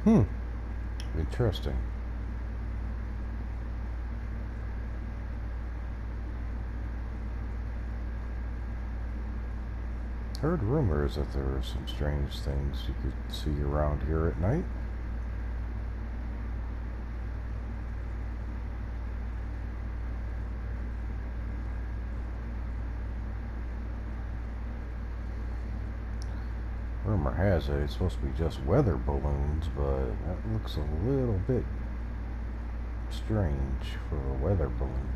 Interesting. Heard rumors that there are some strange things you could see around here at night. Rumor has it it's supposed to be just weather balloons, but that looks a little bit strange for a weather balloon.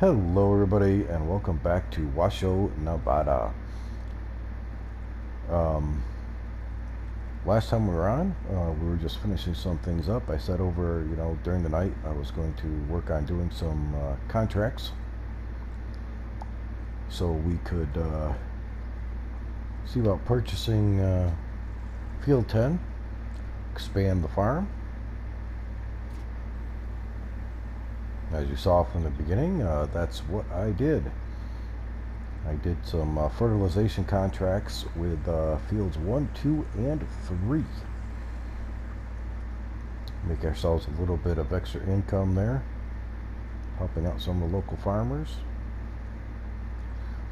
Hello everybody and welcome back to Washoe, Nevada. Last time we were on, we were just finishing some things up. I said over, during the night I was going to work on doing some contracts so we could see about purchasing Field 10, expand the farm. As you saw from the beginning, that's what I did. I did some fertilization contracts with fields 1, 2, and 3. Make ourselves a little bit of extra income there, helping out some of the local farmers.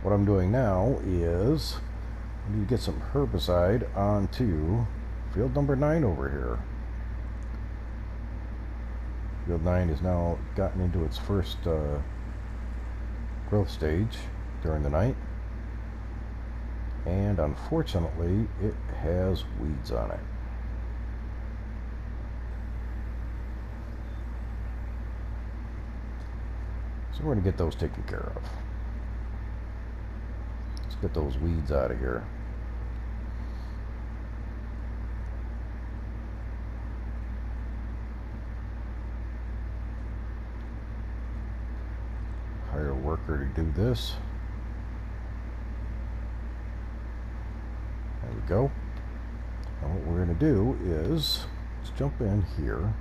What I'm doing now is I need to get some herbicide onto field number 9 over here. Field 9 has now gotten into its first growth stage during the night, and unfortunately it has weeds on it. So we're going to get those taken care of. Let's get those weeds out of here. Hire a worker to do this. There we go. And what we're going to do is let's jump in here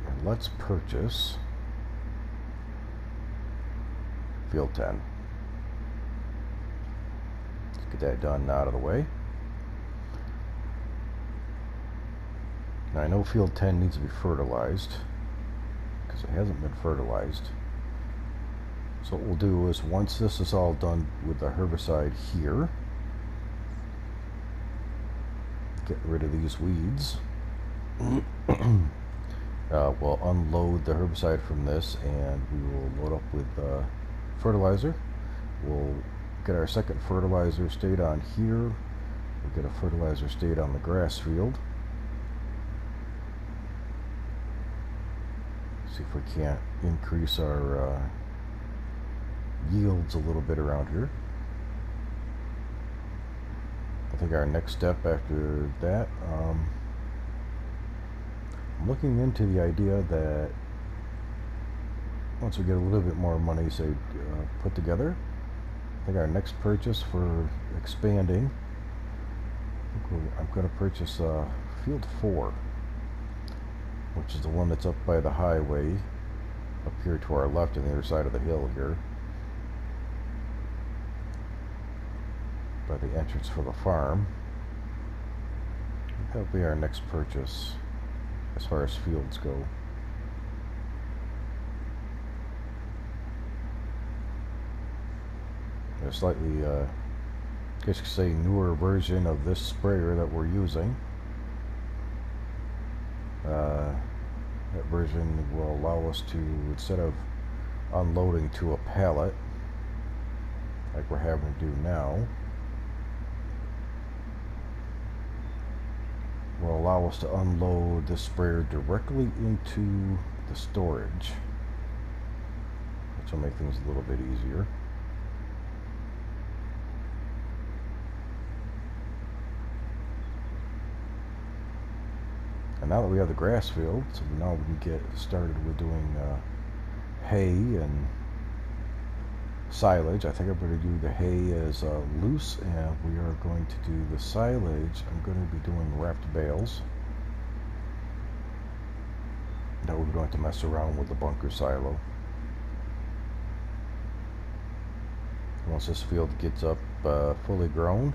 and let's purchase Field 10. Let's get that done out of the way. Now I know Field 10 needs to be fertilized because it hasn't been fertilized. So what we'll do is once this is all done with the herbicide here, get rid of these weeds. We'll unload the herbicide from this and we will load up with fertilizer. We'll get our second fertilizer state on here. We'll get a fertilizer state on the grass field. See if we can't increase our yields a little bit around here. I think our next step after that, I'm looking into the idea that once we get a little bit more money, say, put together, I think our next purchase for expanding, I'm going to purchase Field 4, which is the one that's up by the highway, up here to our left on the other side of the hill here, by the entrance for the farm. That'll be our next purchase as far as fields go. A slightly, I guess you could say, newer version of this sprayer that we're using. That version will allow us to, instead of unloading to a pallet like we're having to do now, will allow us to unload the sprayer directly into the storage, which will make things a little bit easier. And now that we have the grass field, so now we can get started with doing hay and silage. I think I'm going to do the hay as loose, and we are going to do the silage. I'm going to be doing wrapped bales. Now we're going to mess around with the bunker silo. Once this field gets up fully grown,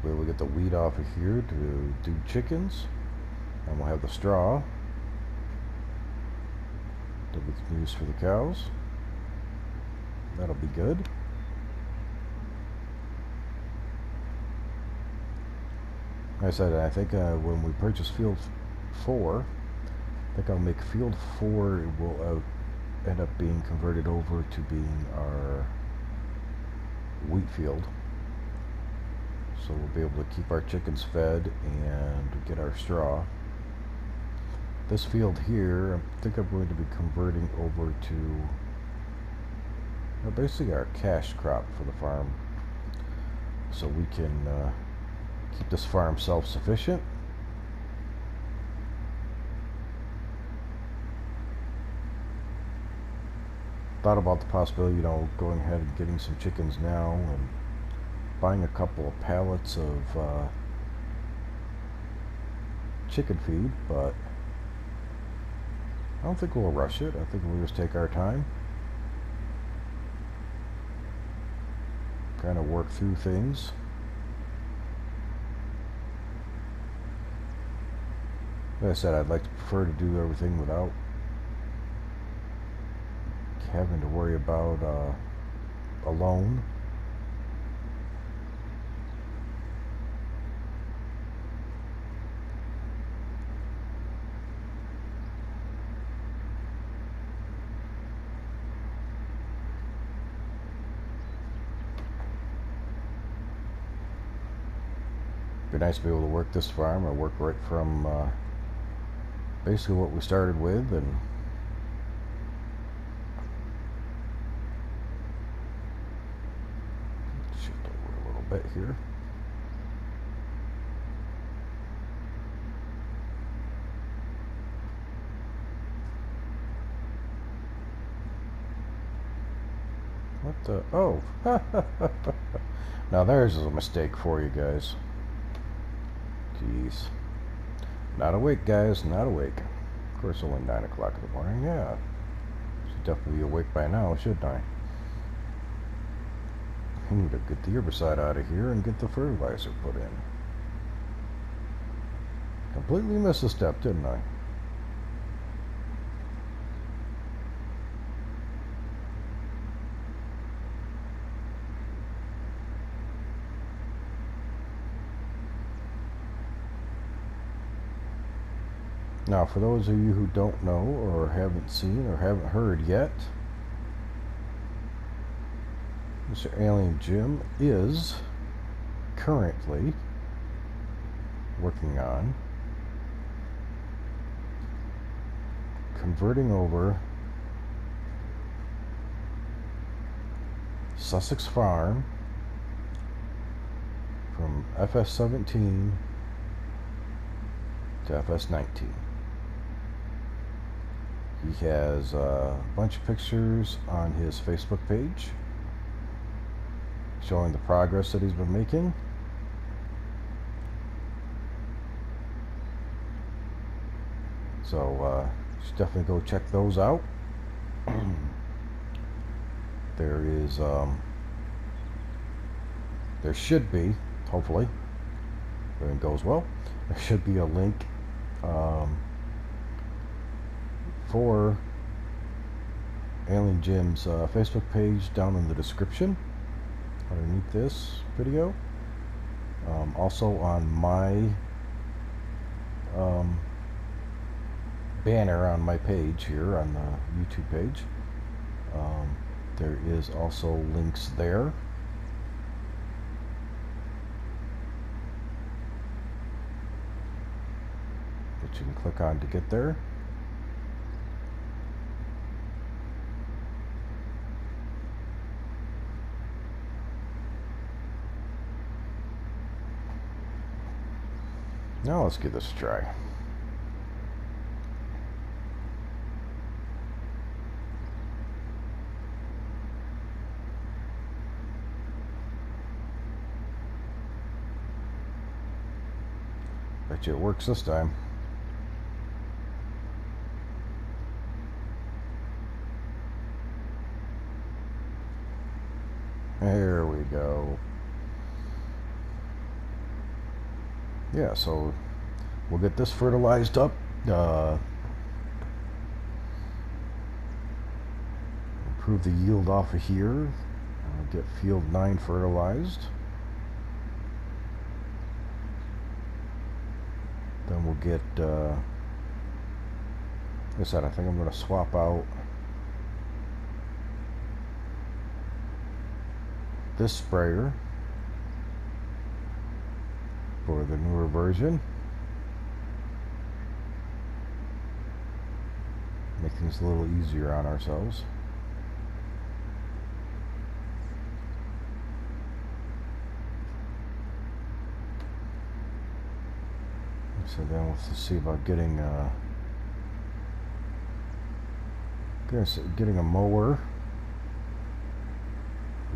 we will get the weed off of here to do chickens, and we'll have the straw that we can use for the cows. That'll be good. Like I said, I think when we purchase field 4, I think I'll make field 4 will end up being converted over to being our wheat field. So we'll be able to keep our chickens fed and get our straw. This field here, I think I'm going to be converting over to basically our cash crop for the farm, so we can keep this farm self-sufficient. Thought about the possibility, going ahead and getting some chickens now and buying a couple of pallets of chicken feed, but I don't think we'll rush it. I think we'll just take our time, kind of work through things. Like I said, I'd like to prefer to do everything without having to worry about a loan. Be nice to be able to work this farm, or work right from basically what we started with, and shift over a little bit here. What the? Oh! Now there's a mistake for you guys. Jeez. Not awake, guys, not awake. Of course, only 9 o'clock in the morning. Yeah. Should definitely be awake by now, shouldn't I? I need to get the herbicide out of here and get the fertilizer put in. Completely missed a step, didn't I? Now, for those of you who don't know, or haven't seen, or haven't heard yet, Mr. Alien Jim is currently working on converting over Sussex Farm from FS17 to FS19. He has a bunch of pictures on his Facebook page showing the progress that he's been making. So should definitely go check those out. There is there should be, hopefully if everything goes well, there should be a link for Alien Jim's Facebook page down in the description underneath this video. Also on my banner on my page here on the YouTube page, there is also links there. That you can click on to get there. Now let's give this a try. Bet you it works this time. There we go. Yeah, so we'll get this fertilized up. Improve the yield off of here. Get field 9 fertilized. Then we'll get, like I said, I think I'm going to swap out this sprayer for the newer version. Make things a little easier on ourselves. So then we'll see about getting getting a mower,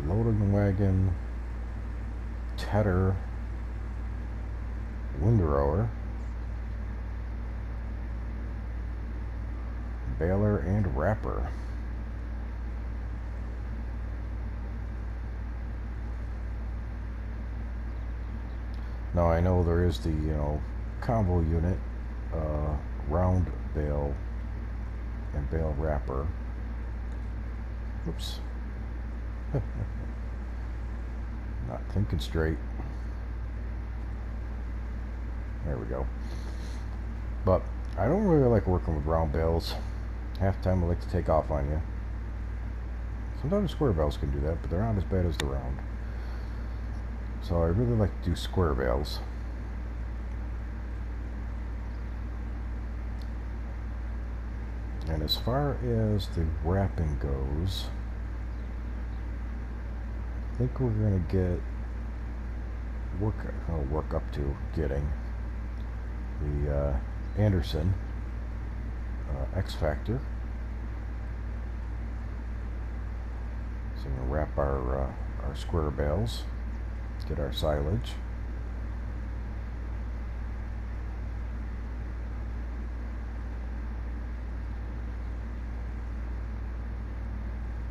loading wagon, tedder, windrower, baler, and wrapper. Now I know there is the combo unit, round bale and bale wrapper. Oops. Not thinking straight. There we go. But I don't really like working with round bales. Half the time I like to take off on you. Sometimes square bales can do that, but they're not as bad as the round. So I really like to do square bales. And as far as the wrapping goes, I think we're going to get work up to getting the Anderson X Factor. So we're going to wrap our square bales, get our silage.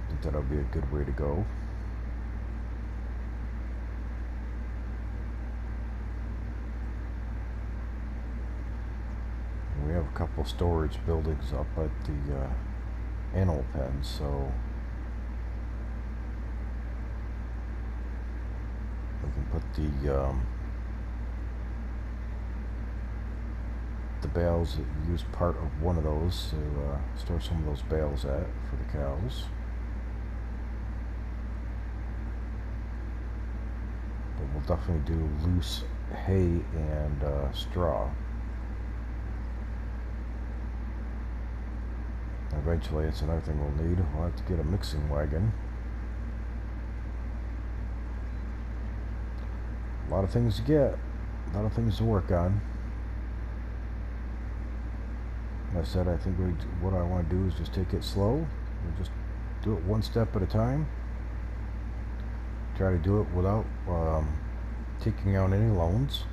I think that'll be a good way to go. We have a couple storage buildings up at the animal pen, so we can put the bales, use part of one of those to store some of those bales at for the cows. But we'll definitely do loose hay and straw. Eventually, it's another thing we'll need. We'll have to get a mixing wagon. A lot of things to get, a lot of things to work on. Like I said, I think what I want to do is just take it slow. We'll just do it one step at a time. Try to do it without taking out any loans.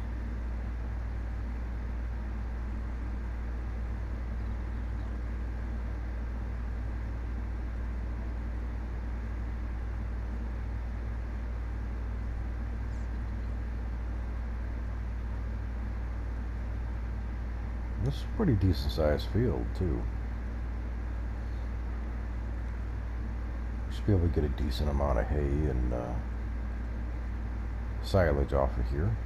This is a pretty decent sized field too. Should be able to get a decent amount of hay and silage off of here.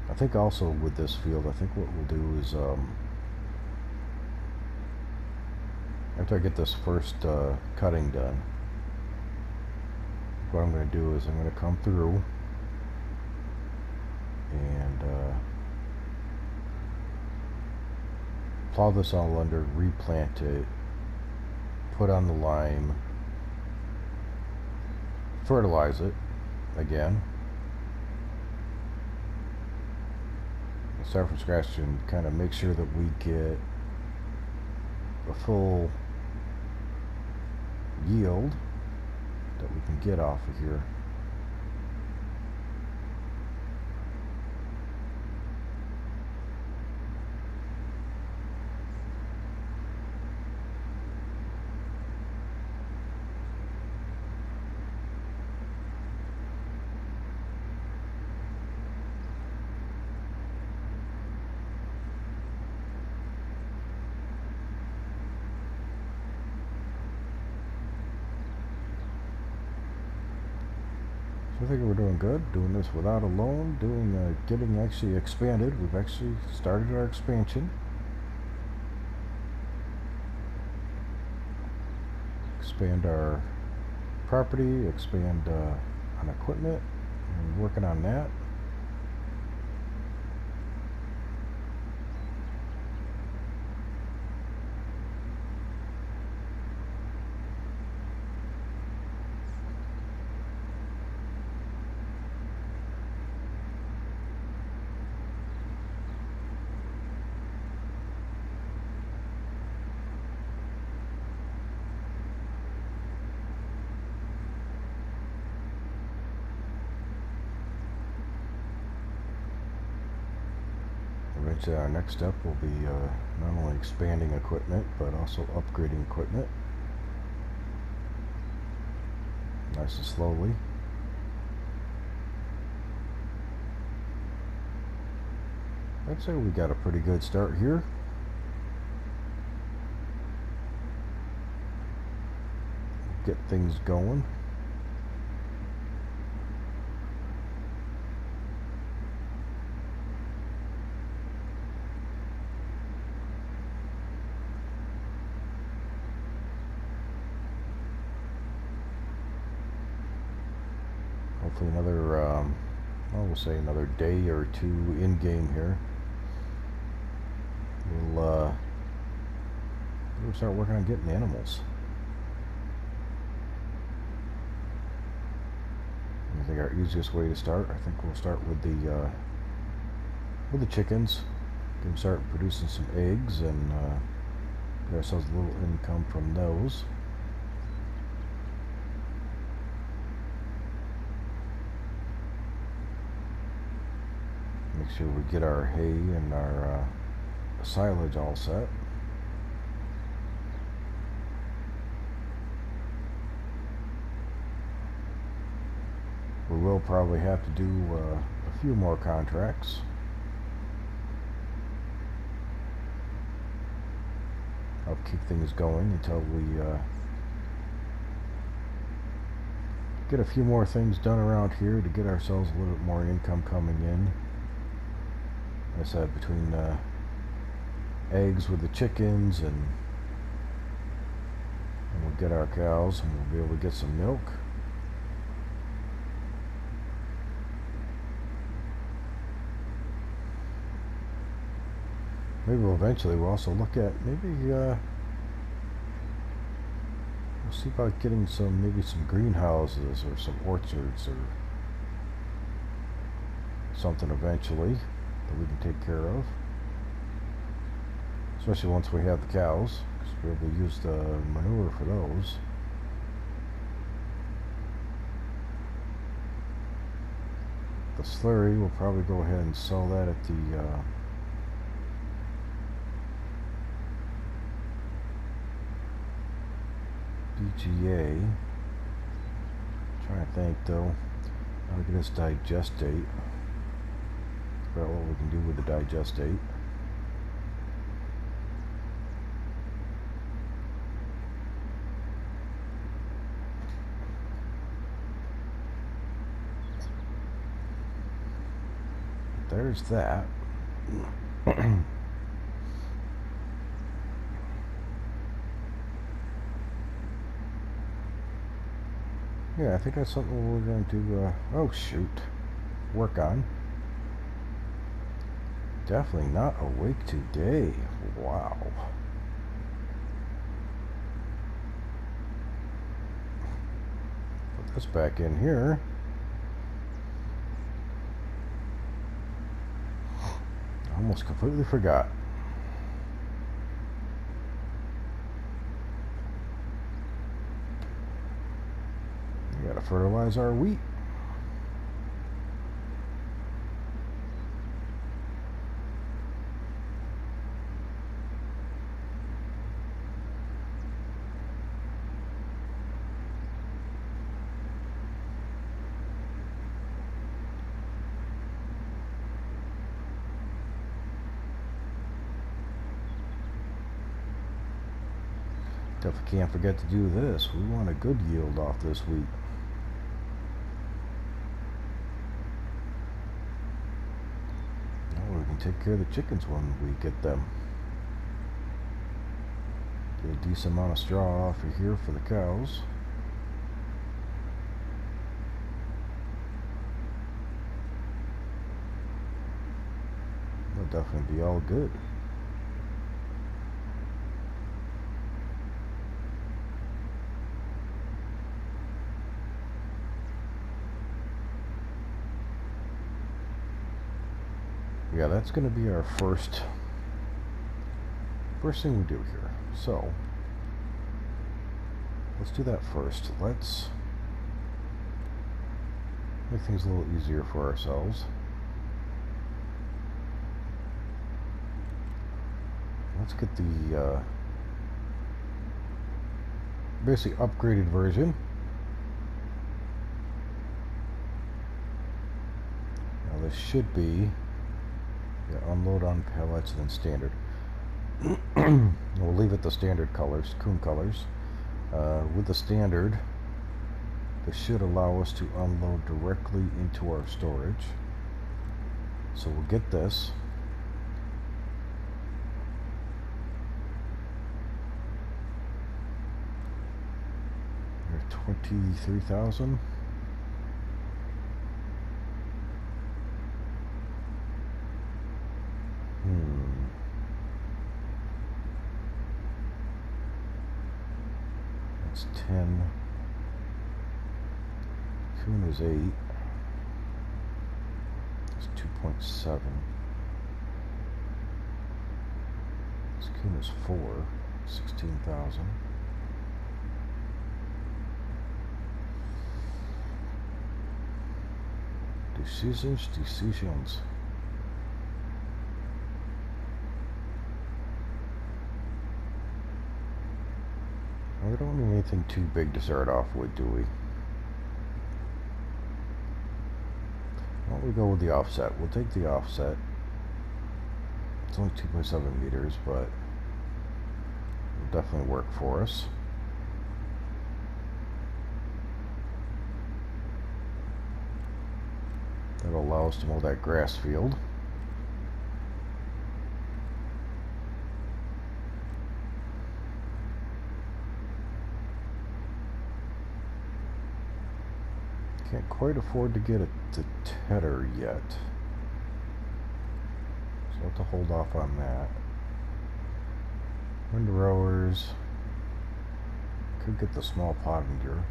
I think also with this field, I think what we'll do is after I get this first cutting done, what I'm going to do is I'm going to come through and plow this all under, replant it, put on the lime, fertilize it again, start from scratch and kind of make sure that we get a full yield that we can get off of here. I think we're doing good. Doing this without a loan. Getting actually expanded. We've actually started our expansion. Expand our property. Expand on equipment. And working on that. Eventually our next step will be not only expanding equipment, but also upgrading equipment. Nice and slowly. I'd say we got a pretty good start here. Get things going. Hopefully another, we'll say another day or two in game here. We'll start working on getting animals. I think our easiest way to start, I think we'll start with the chickens. Get them start producing some eggs and get ourselves a little income from those. Make sure we get our hay and our silage all set. We will probably have to do a few more contracts. Help keep things going until we get a few more things done around here to get ourselves a little bit more income coming in. Like I said, between eggs with the chickens and we'll get our cows and we'll be able to get some milk. Maybe eventually we'll also look at we'll see about getting maybe some greenhouses or some orchards or something eventually that we can take care of. Especially once we have the cows, because we'll be able to use the manure for those. The slurry, we'll probably go ahead and sell that at the BGA. Trying to think though. Look at this digest date. Figure out what we can do with the digest date. There's that. Yeah, I think that's something we're going to, oh shoot, work on. Definitely not awake today. Wow. Put this back in here. Almost completely forgot. We gotta fertilize our wheat. Definitely can't forget to do this. We want a good yield off this wheat. take care of the chickens when we get them. Get a decent amount of straw off of here for the cows. That'll definitely be all good. Yeah, that's going to be our first thing we do here. So let's do that first. Let's make things a little easier for ourselves. Let's get the basically upgraded version. Now this should be unload on pallets and then standard. We'll leave it the standard colors, coon colors. With the standard, this should allow us to unload directly into our storage. So we'll get this. There's 23,000. That's 10. Coon is 8. It's 2.7. This coon is 4. 16,000. Decisions. We don't need anything too big to start off with, do we? Why don't we go with the offset? We'll take the offset. It's only 2.7 meters, but it'll definitely work for us. That'll allow us to mow that grass field. Can't quite afford to get it to tether yet, so I'll have to hold off on that. Windrowers. Could get the small pottinger.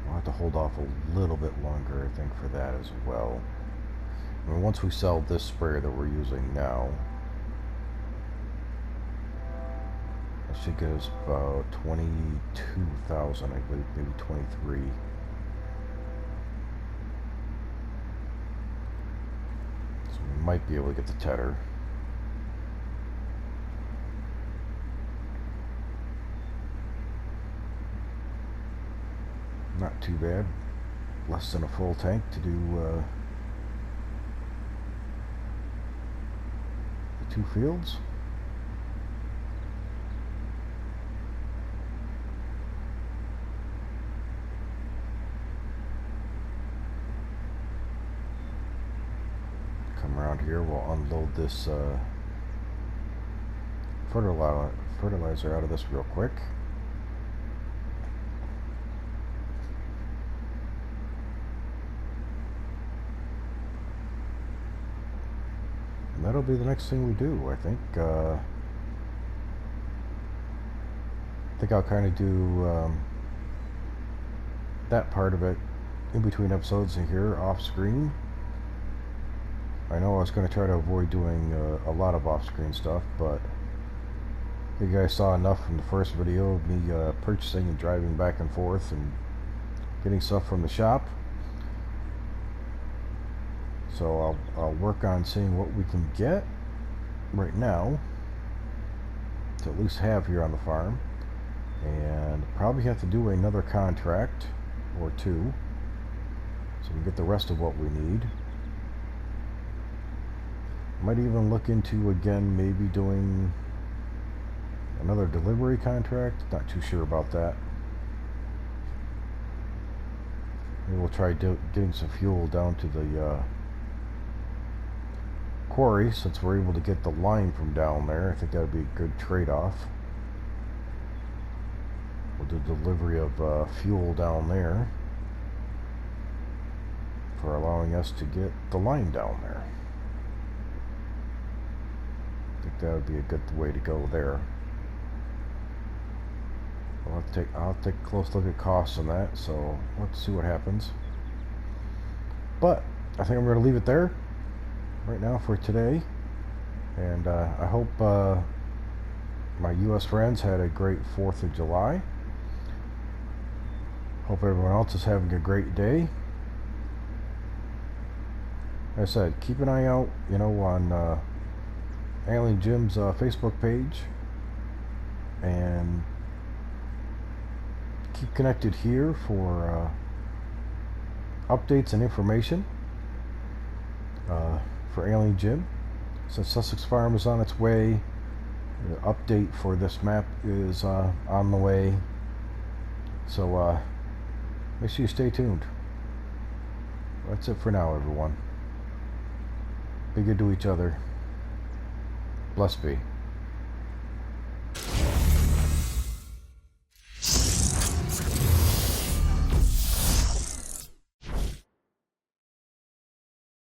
I'll have to hold off a little bit longer, I think, for that as well. I mean, once we sell this sprayer that we're using now, that should get us about 22,000, I believe, maybe 23. So we might be able to get the tether. Not too bad. Less than a full tank to do the 2 fields. Come around here, we'll unload this fertilizer out of this real quick. That'll be the next thing we do, I think. I think I'll kind of do that part of it in between episodes in here, off screen. I know I was going to try to avoid doing a lot of off-screen stuff, but you guys saw enough from the first video of me purchasing and driving back and forth and getting stuff from the shop. So I'll work on seeing what we can get right now to at least have here on the farm, and probably have to do another contract or 2 so we get the rest of what we need. Might even look into, again, maybe doing another delivery contract. Not too sure about that. Maybe we'll try getting some fuel down to the quarry, since we're able to get the line from down there. I think that would be a good trade-off. We'll do delivery of fuel down there for allowing us to get the line down there. I think that would be a good way to go there. I'll take a close look at costs on that, so let's see what happens. But I think I'm going to leave it there right now for today, and I hope my US friends had a great 4th of July. Hope everyone else is having a great day. Like I said, keep an eye out, you know, on Alien Jim's Facebook page, and keep connected here for updates and information for Alien Jim. Since Sussex Farm is on its way, the update for this map is on the way, so make sure you stay tuned. That's it for now, everyone. Be good to each other. Blessed be.